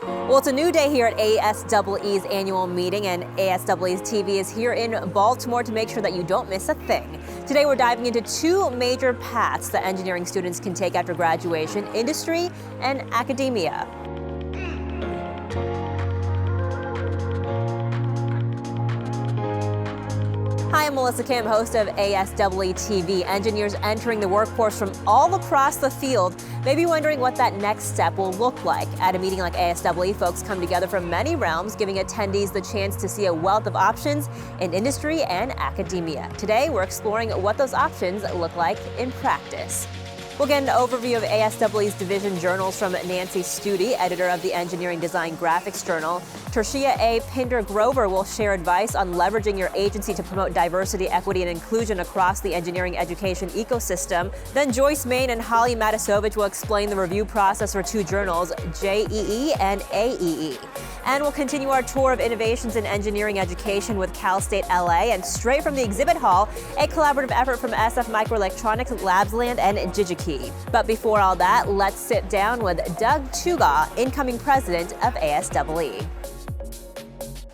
Well, it's a new day here at ASEE's annual meeting, and ASEE TV is here in Baltimore to make sure that you don't miss a thing. Today, we're diving into two major paths that engineering students can take after graduation: industry and academia. Hi, I'm Melissa Kim, host of ASEE TV. Engineers entering the workforce from all across the field may be wondering what that next step will look like. At a meeting like ASEE, folks come together from many realms, giving attendees the chance to see a wealth of options in industry and academia. Today, we're exploring what those options look like in practice. We'll get an overview of ASEE's division journals from Nancy Studi, editor of the Engineering Design Graphics Journal. Tertia A. Pinder-Grover will share advice on leveraging your agency to promote diversity, equity, and inclusion across the engineering education ecosystem. Then Joyce Main and Holly Matasovich will explain the review process for two journals, JEE and AEE. And we'll continue our tour of innovations in engineering education with Cal State LA, and straight from the exhibit hall, a collaborative effort from SF Microelectronics, Labsland, and DigiKey. But before all that, let's sit down with Doug Tuga, incoming president of ASEE.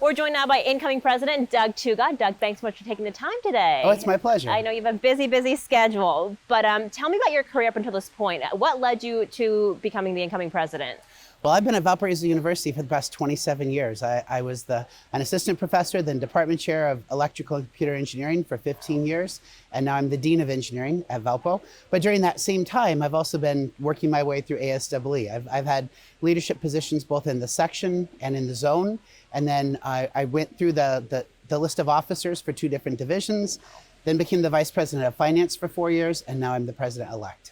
We're joined now by incoming president Doug Tuga. Doug, thanks so much for taking the time today. Oh, it's my pleasure. I know you have a busy schedule, but tell me about your career up until this point. What led you to becoming the incoming president? Well, I've been at Valparaiso University for the past 27 years. I was an assistant professor, then department chair of electrical and computer engineering for 15 years, and now I'm the dean of engineering at Valpo. But during that same time, I've also been working my way through ASEE. I've had leadership positions both in the section and in the zone, and then I went through the list of officers for two different divisions, then became the vice president of finance for 4 years, and now I'm the president-elect.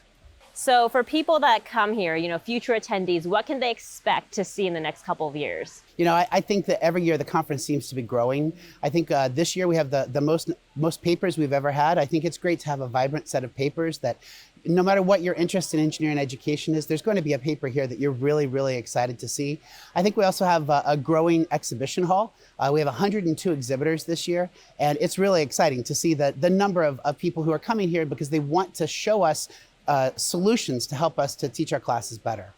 So for people that come here, future attendees, what can they expect to see in the next couple of years? I think that every year the conference seems to be growing. I think this year we have the most papers we've ever had. I think it's great to have a vibrant set of papers that no matter what your interest in engineering education is, there's going to be a paper here that you're really excited to see. I think we also have a growing exhibition hall. We have 102 exhibitors this year, and it's really exciting to see the number of people who are coming here because they want to show us solutions to help us to teach our classes better.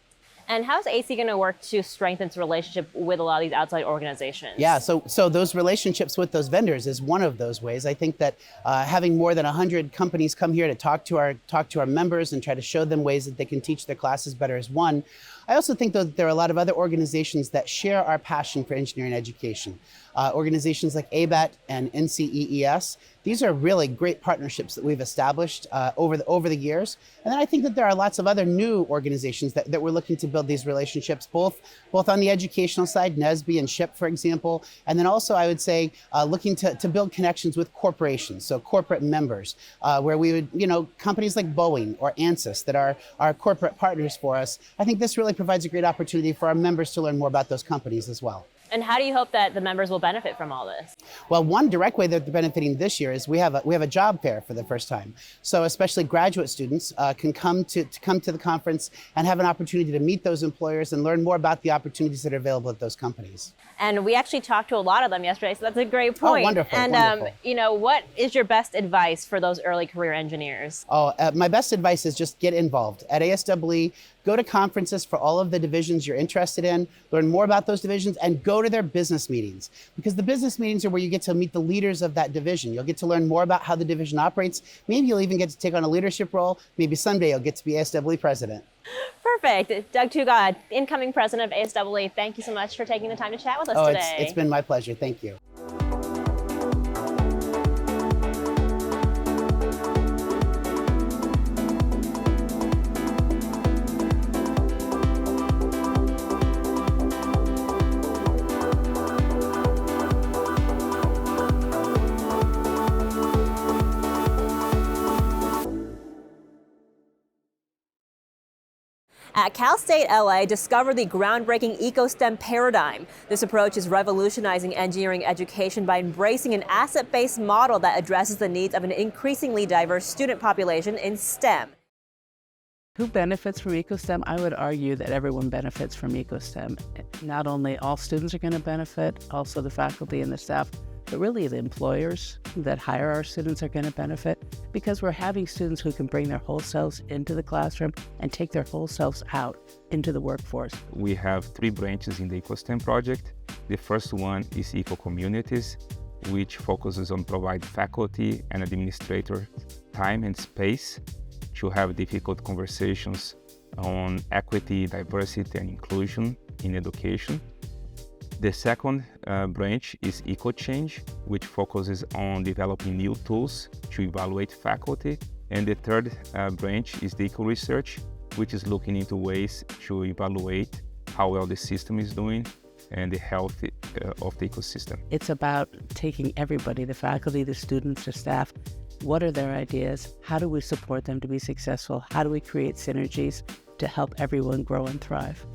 And how's ASEE going to work to strengthen its relationship with a lot of these outside organizations? Yeah, so those relationships with those vendors is one of those ways. I think that having more than 100 companies come here to talk to our members and try to show them ways that they can teach their classes better is one. I also think that there are a lot of other organizations that share our passion for engineering education. Organizations like ABET and NCEES. These are really great partnerships that we've established over the years. And then I think that there are lots of other new organizations that we're looking to build these relationships, both on the educational side, NSBE and SHIP, for example, and then also I would say looking to build connections with corporations, so corporate members, where we would, companies like Boeing or ANSYS that are our corporate partners for us. I think this really provides a great opportunity for our members to learn more about those companies as well. And how do you hope that the members will benefit from all this? Well, one direct way that they're benefiting this year is we have a job fair for the first time. So especially graduate students can come to the conference and have an opportunity to meet those employers and learn more about the opportunities that are available at those companies. And we actually talked to a lot of them yesterday, so that's a great point. Oh, wonderful. And wonderful. What is your best advice for those early career engineers? My best advice is just get involved. At ASEE, go to conferences for all of the divisions you're interested in, learn more about those divisions, and go to their business meetings. Because the business meetings are where you get to meet the leaders of that division. You'll get to learn more about how the division operates. Maybe you'll even get to take on a leadership role. Maybe someday you'll get to be ASEE president. Perfect. Doug Tuga, incoming president of ASEE, thank you so much for taking the time to chat with us today. It's been my pleasure. Thank you. At Cal State LA, discover the groundbreaking EcoSTEM paradigm. This approach is revolutionizing engineering education by embracing an asset-based model that addresses the needs of an increasingly diverse student population in STEM. Who benefits from EcoSTEM? I would argue that everyone benefits from EcoSTEM. Not only all students are going to benefit, also the faculty and the staff, but really the employers that hire our students are going to benefit. because we're having students who can bring their whole selves into the classroom and take their whole selves out into the workforce. We have 3 branches in the EcoSTEM project. The first one is Eco Communities, which focuses on providing faculty and administrators time and space to have difficult conversations on equity, diversity, and inclusion in education. The second branch is EcoChange, which focuses on developing new tools to evaluate faculty. And the third branch is the Eco-Research, which is looking into ways to evaluate how well the system is doing and the health of the ecosystem. It's about taking everybody, the faculty, the students, the staff. What are their ideas? How do we support them to be successful? How do we create synergies to help everyone grow and thrive?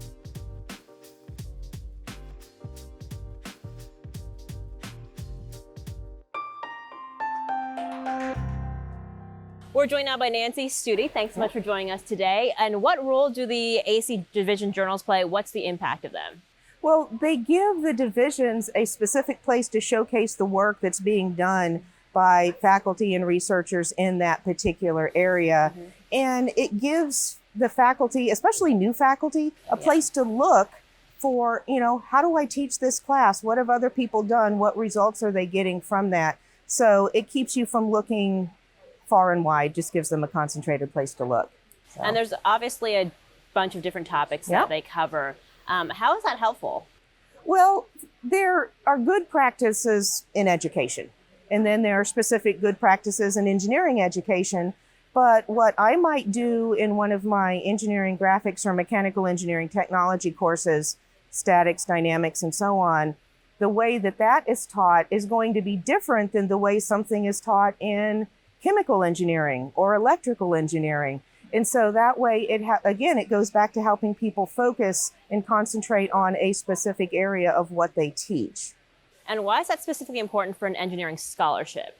We're joined now by Nancy Studi. Thanks so much for joining us today. And what role do the ASEE division journals play? What's the impact of them? Well, they give the divisions a specific place to showcase the work that's being done by faculty and researchers in that particular area. Mm-hmm. And it gives the faculty, especially new faculty, a place to look for, how do I teach this class? What have other people done? What results are they getting from that? So it keeps you from looking far and wide, just gives them a concentrated place to look. So. And there's obviously a bunch of different topics that they cover. How is that helpful? Well, there are good practices in education, and then there are specific good practices in engineering education. But what I might do in one of my engineering graphics or mechanical engineering technology courses, statics, dynamics, and so on, the way that is taught is going to be different than the way something is taught in chemical engineering or electrical engineering. And so that way, it goes back to helping people focus and concentrate on a specific area of what they teach. And why is that specifically important for an engineering scholarship?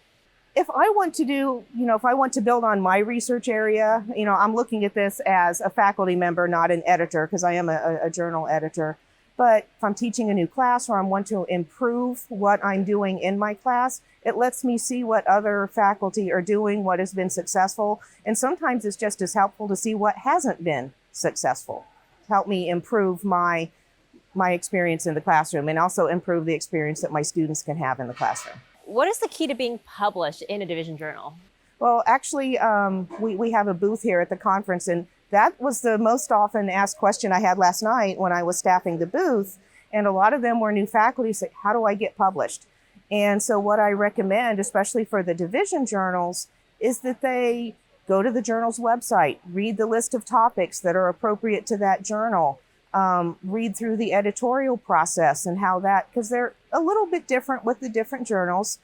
If I want to build on my research area, I'm looking at this as a faculty member, not an editor, because I am a journal editor. But if I'm teaching a new class or I want to improve what I'm doing in my class, it lets me see what other faculty are doing, what has been successful. And sometimes it's just as helpful to see what hasn't been successful. Help me improve my experience in the classroom and also improve the experience that my students can have in the classroom. What is the key to being published in a division journal? Well, actually, we have a booth here at the conference, and that was the most often asked question I had last night when I was staffing the booth. And a lot of them were new faculty say, how do I get published? And so what I recommend, especially for the division journals, is that they go to the journal's website, read the list of topics that are appropriate to that journal, read through the editorial process and how because they're a little bit different with the different journals.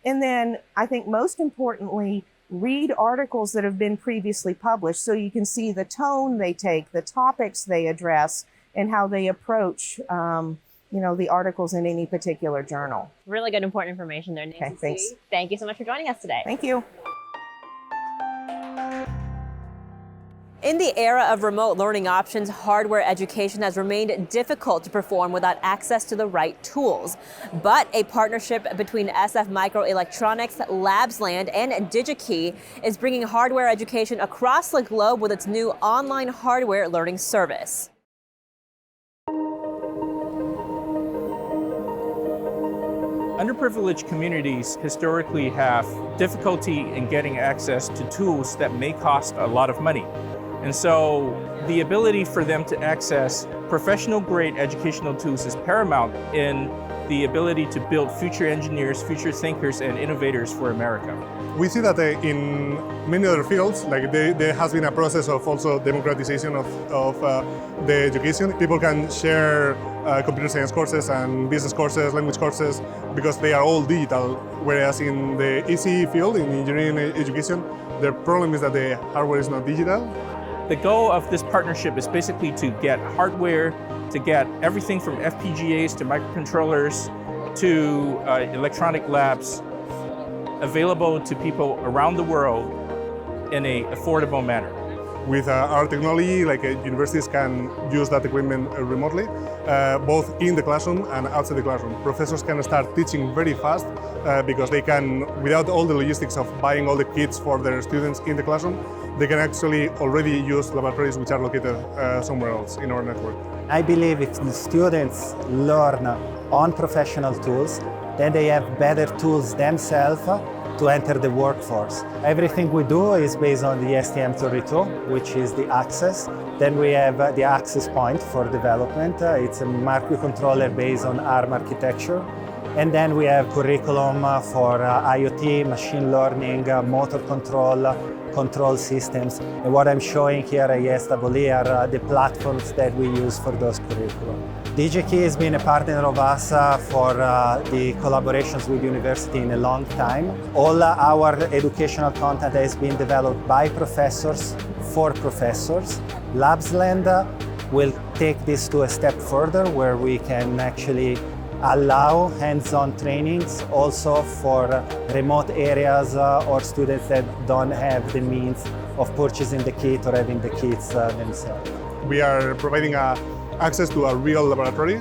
And then I think most importantly, read articles that have been previously published so you can see the tone they take, the topics they address, and how they approach the articles in any particular journal. Really good, important information there, Nancy. Okay, thanks. Thank you so much for joining us today. Thank you. In the era of remote learning options, hardware education has remained difficult to perform without access to the right tools. But a partnership between SF Microelectronics, Labsland, and DigiKey is bringing hardware education across the globe with its new online hardware learning service. Underprivileged communities historically have difficulty in getting access to tools that may cost a lot of money. And so the ability for them to access professional-grade educational tools is paramount in the ability to build future engineers, future thinkers, and innovators for America. We see that in many other fields, like there has been a process of also democratization of the education. People can share computer science courses and business courses, language courses, because they are all digital. Whereas in the ASEE field, in engineering education, the problem is that the hardware is not digital. The goal of this partnership is basically to get hardware, to get everything from FPGAs to microcontrollers to electronic labs available to people around the world in an affordable manner. With our technology, like universities can use that equipment remotely, both in the classroom and outside the classroom. Professors can start teaching very fast because they can, without all the logistics of buying all the kits for their students in the classroom, they can actually already use laboratories which are located somewhere else in our network. I believe if the students learn on professional tools, then they have better tools themselves to enter the workforce. Everything we do is based on the STM32, which is the access. Then we have the access point for development. It's a microcontroller based on ARM architecture. And then we have curriculum for IoT, machine learning, motor control systems. And what I'm showing here at ASEE are the platforms that we use for those curriculum. DigiKey has been a partner of us for the collaborations with university in a long time. All our educational content has been developed by professors for professors. Labsland will take this to a step further where we can actually allow hands-on trainings also for remote areas or students that don't have the means of purchasing the kit or having the kits themselves. We are providing access to a real laboratory.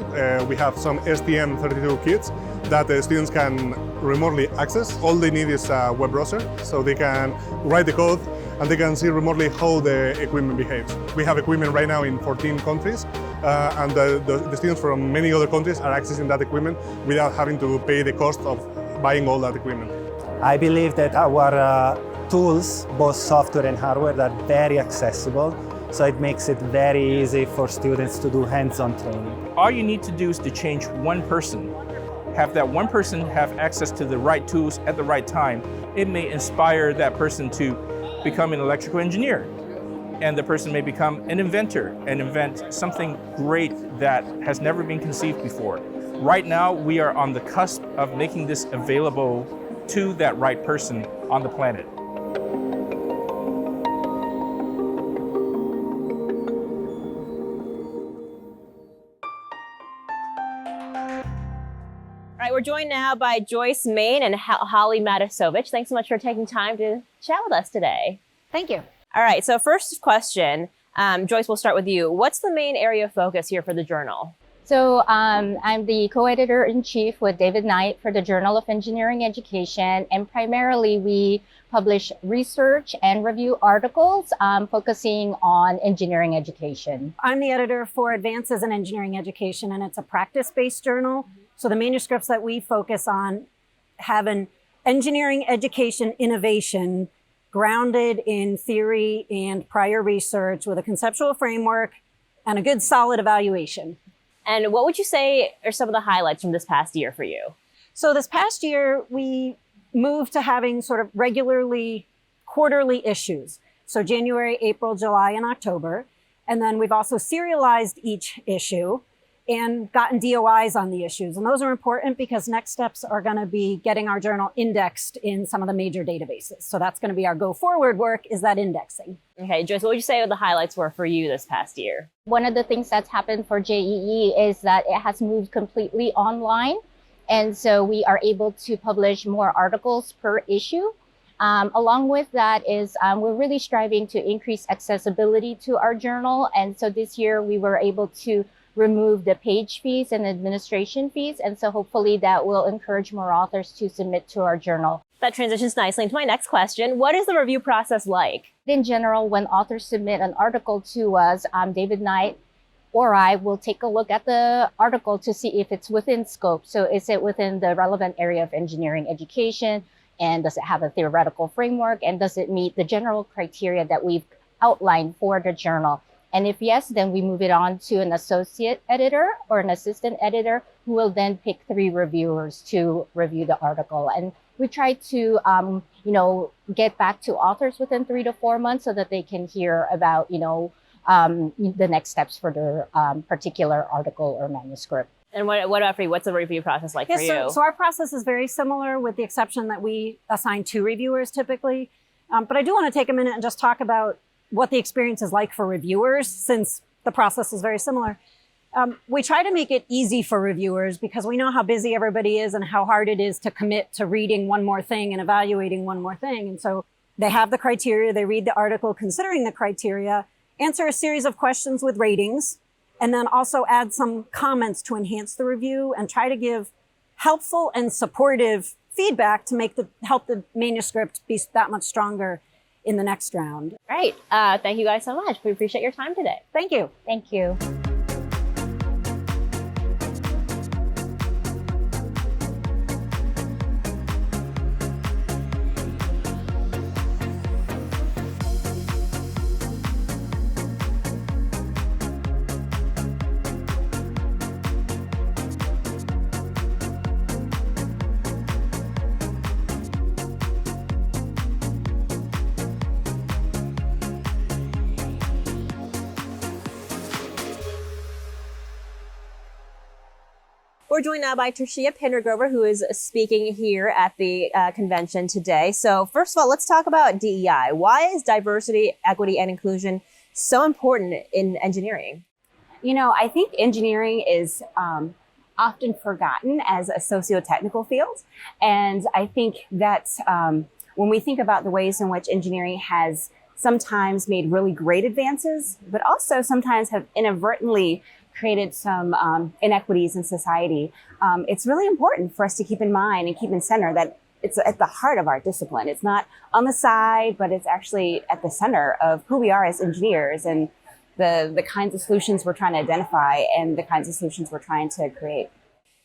We have some STM32 kits that the students can remotely access. All they need is a web browser, so they can write the code and they can see remotely how the equipment behaves. We have equipment right now in 14 countries, and the students from many other countries are accessing that equipment without having to pay the cost of buying all that equipment. I believe that our tools, both software and hardware, are very accessible. So it makes it very easy for students to do hands-on training. All you need to do is to change one person. Have that one person have access to the right tools at the right time. It may inspire that person to become an electrical engineer. And the person may become an inventor and invent something great that has never been conceived before. Right now, we are on the cusp of making this available to that right person on the planet. All right, we're joined now by Joyce Main and Holly Matasovich. Thanks so much for taking time to chat with us today. Thank you. All right, so first question, Joyce, we'll start with you. What's the main area of focus here for the journal? So I'm the co-editor-in-chief with David Knight for the Journal of Engineering Education, and primarily we publish research and review articles focusing on engineering education. I'm the editor for Advances in Engineering Education, and it's a practice-based journal. So the manuscripts that we focus on have an engineering education innovation grounded in theory and prior research with a conceptual framework and a good solid evaluation. And what would you say are some of the highlights from this past year for you? So this past year, we moved to having sort of regularly quarterly issues. So January, April, July, and October. And then we've also serialized each issue and gotten DOIs on the issues. And those are important because next steps are going to be getting our journal indexed in some of the major databases. So that's going to be our go forward work, is that indexing. Okay, Joyce, what would you say the highlights were for you this past year? One of the things that's happened for JEE is that it has moved completely online. And so we are able to publish more articles per issue. Along with that is we're really striving to increase accessibility to our journal. And so this year we were able to remove the page fees and administration fees. And so hopefully that will encourage more authors to submit to our journal. That transitions nicely into my next question. What is the review process like? In general, when authors submit an article to us, David Knight or I will take a look at the article to see if it's within scope. So is it within the relevant area of engineering education? And does it have a theoretical framework? And does it meet the general criteria that we've outlined for the journal? And if yes, then we move it on to an associate editor or an assistant editor who will then pick 3 reviewers to review the article. And we try to, get back to authors within 3 to 4 months so that they can hear about, the next steps for their particular article or manuscript. And what about for you? What's the review process like for you? So our process is very similar with the exception that we assign 2 reviewers typically. But I do want to take a minute and just talk about what the experience is like for reviewers, since the process is very similar. We try to make it easy for reviewers because we know how busy everybody is and how hard it is to commit to reading one more thing and evaluating one more thing. And so They have the criteria, they read the article considering the criteria, answer a series of questions with ratings, and then also add some comments to enhance the review and try to give helpful and supportive feedback to help the manuscript be that much stronger in the next round. Right. Thank you guys so much. We appreciate your time today. Thank you. Thank you. We're joined now by Tertia Pendergrover, who is speaking here at the convention today. So first of all, let's talk about DEI. Why is diversity, equity, and inclusion so important in engineering? You know, I think engineering is often forgotten as a socio-technical field. And I think that when we think about the ways in which engineering has sometimes made really great advances, but also sometimes have inadvertently created some inequities in society, it's really important for us to keep in mind and keep in center that it's at the heart of our discipline. It's not on the side, but it's actually at the center of who we are as engineers and the kinds of solutions we're trying to identify and the kinds of solutions we're trying to create.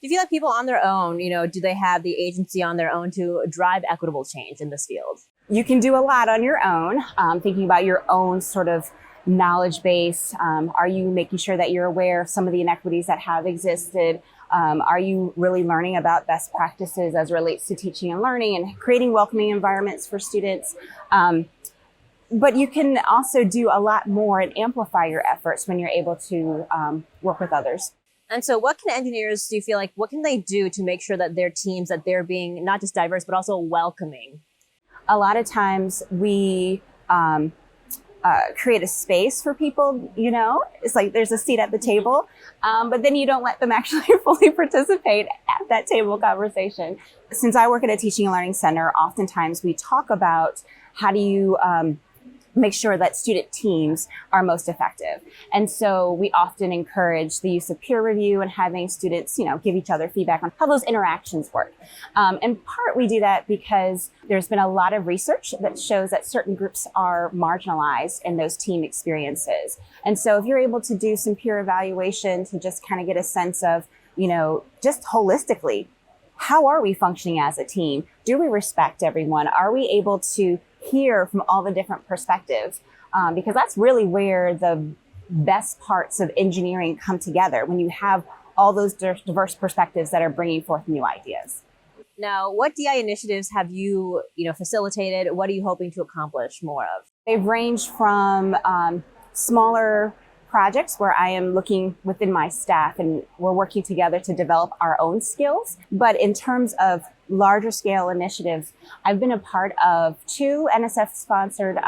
Do you feel like people on their own, do they have the agency on their own to drive equitable change in this field? You can do a lot on your own, thinking about your own sort of knowledge base. Are you making sure that you're aware of some of the inequities that have existed? Are you really learning about best practices as relates to teaching and learning and creating welcoming environments for students? But you can also do a lot more and amplify your efforts when you're able to work with others. And so what can engineers, do you feel like, what can they do to make sure that their teams, that they're being not just diverse, but also welcoming? A lot of times we create a space for people, it's like there's a seat at the table, but then you don't let them actually fully participate at that table conversation. Since I work at a teaching and learning center, oftentimes we talk about how do you make sure that student teams are most effective. And so we often encourage the use of peer review and having students, give each other feedback on how those interactions work. In part, we do that because there's been a lot of research that shows that certain groups are marginalized in those team experiences. And so if you're able to do some peer evaluation to just kind of get a sense of, just holistically, how are we functioning as a team? Do we respect everyone? Are we able to hear from all the different perspectives? Because that's really where the best parts of engineering come together, when you have all those diverse perspectives that are bringing forth new ideas. Now, what DI initiatives have you, facilitated? What are you hoping to accomplish more of? They've ranged from smaller projects where I am looking within my staff and we're working together to develop our own skills. But in terms of larger scale initiatives, I've been a part of 2 NSF-sponsored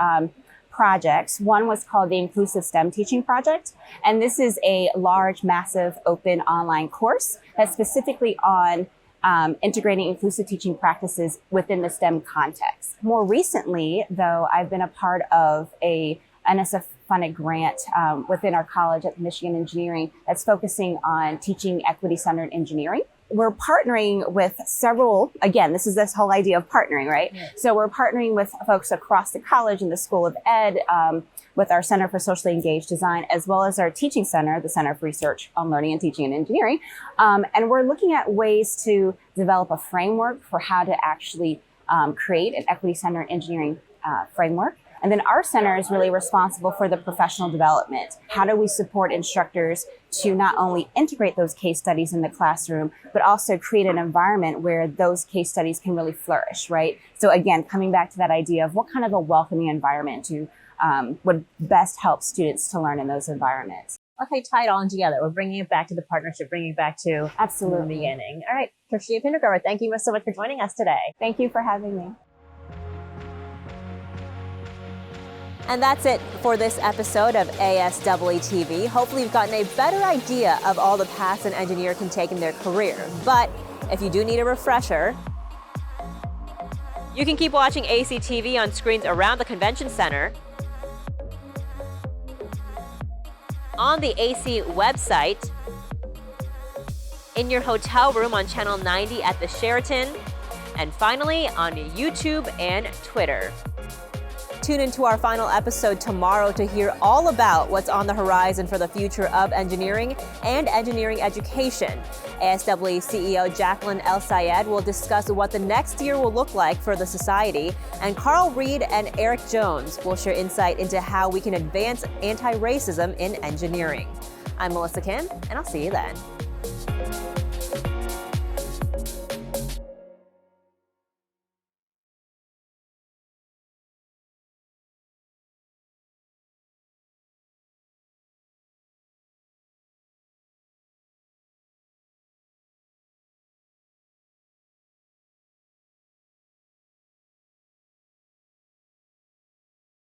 projects. One was called the Inclusive STEM Teaching Project, and this is a large, massive, open online course that's specifically on integrating inclusive teaching practices within the STEM context. More recently, though, I've been a part of a NSF-funded grant within our college at Michigan Engineering that's focusing on teaching equity-centered engineering. We're partnering with several, again, this is this whole idea of partnering, right? Yeah. So we're partnering with folks across the college and the School of Ed, with our Center for Socially Engaged Design, as well as our teaching center, the Center for Research on Learning and Teaching and Engineering. And we're looking at ways to develop a framework for how to actually create an equity-centered engineering framework. And then our center is really responsible for the professional development. How do we support instructors to not only integrate those case studies in the classroom, but also create an environment where those case studies can really flourish, right? So again, coming back to that idea of what kind of a welcoming environment would best help students to learn in those environments. Okay, tie it all in together. We're bringing it back to the partnership, bringing it back to absolutely the beginning. All right, Tertia Pendergrover, thank you so much for joining us today. Thank you for having me. And that's it for this episode of ASEE TV. Hopefully you've gotten a better idea of all the paths an engineer can take in their career. But if you do need a refresher, You can keep watching ASEE TV on screens around the convention center, on the ASEE website, in your hotel room on Channel 90 at the Sheraton, and finally on YouTube and Twitter. Tune into our final episode tomorrow to hear all about what's on the horizon for the future of engineering and engineering education. ASEE CEO Jacqueline El Sayed will discuss what the next year will look like for the society, and Carl Reed and Eric Jones will share insight into how we can advance anti-racism in engineering. I'm Melissa Kim, and I'll see you then.